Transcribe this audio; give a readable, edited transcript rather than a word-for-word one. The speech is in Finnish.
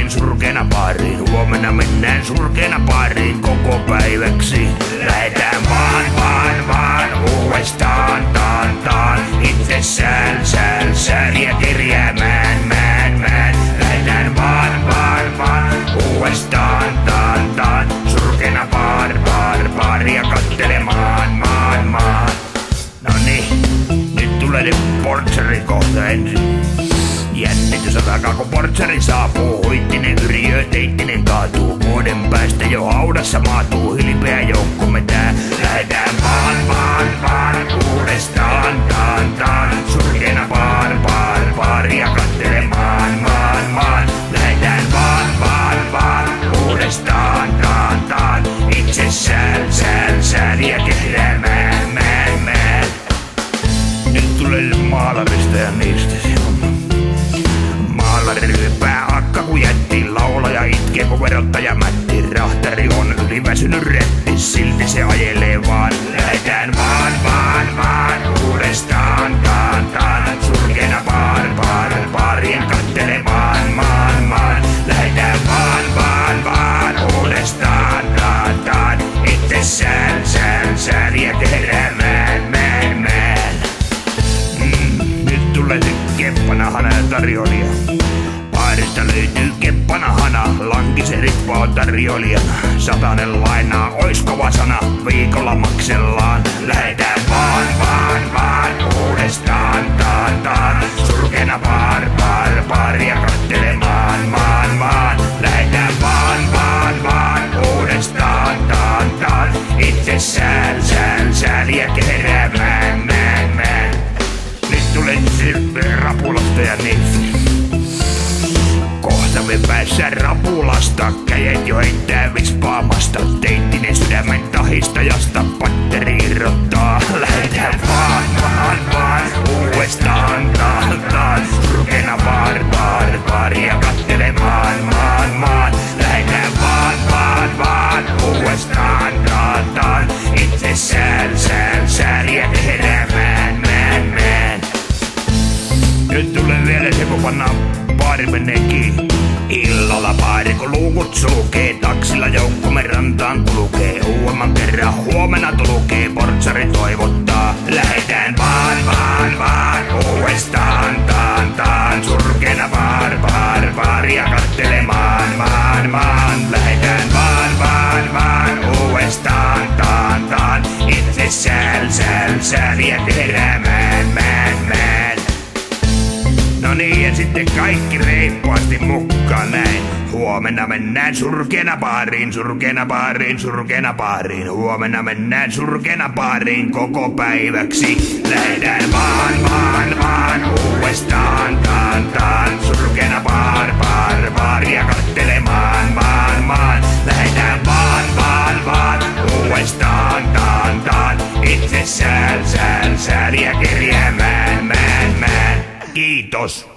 surkeena baariin. Huomenna mennään surkeena baariin koko päiväksi. Lähetään vaan uudestaan taan. Itse sään ja kerjäämään mään. Lähetään vaan uudestaan taan. Surkeena baaria kattelemaan maan. Noniin, nyt tulee portsari kohta ensin. Jännitys alkaa, kun portsari saapuu. Huittinen yriö, teittinen kaatuu. Vuoden päästä jo haudassa maatuu. Hilpeä joukko me tää. Lähetään vaan uudestaan taan. Surkeena baaria kattelemaan maan. Lähetään vaan uudestaan taan. Itse sään ja kehräämään mään. Nyt tulee maalarista ja niistä se homma. Maalari ryöpää akka kun jätti. Laulaja itkee kun verottaja mätti. Rahtari on yliväsynyt retti. Silti se ajelee vaan. Lähetään vaan uudestaan taan. Surkeena baaria kattelemaan maan. Lähetään vaan uudestaan taan. Itse sään ja kehräämään mään. Nyt tulee se keppanahana ja tarjoilija. Baarista löytyy keppanahana, lankisen rippa on tarjoilijana. 100 lainaa, ois kova sana, viikolla maksellaan. Lähetään vaan uudestaan taan. Surkeena baaria kattelemaan maan. Lähetään vaan uudestaan taan. Itse sään ja kehräämään mään. Nyt tulee rapulasta ja niistä. Kohta me päässään rapulasta. Käjet jo heittää vispaamasta. Teittinen sydämen tahistajasta. Patteri irrottaa. Lähetään vaan uudestaan taan. Surkeena baaria kattelemaan maan. Lähetään vaan uudestaan taan. Itse sään ja kehräämään mään. Nyt tulee vielä se, kun pannaan baari menee kiinni. Illalla baari kun luukut sulkee. Taksilla joukkomme rantaan kulkee. Uudemman kerran huomenna tulkee. Portsari toivottaa. Lähetään vaan uudestaan taan. Surkeena baaria kattelemaan maan. Lähetään vaan uudestaan taan. Itse sään ja kehräämään mään. No niin, ja sitten kaikki reippaasti mukaan näin. Huomenna mennään surkeena baariin. Huomenna mennään surkeena baariin koko päiväksi. Lähetään vaan uudestaan taan. Surkeena baaria kattelemaan maan. Lähetään vaan uudestaan taan. Itse sään ja kerjäämään mään. Kiitos.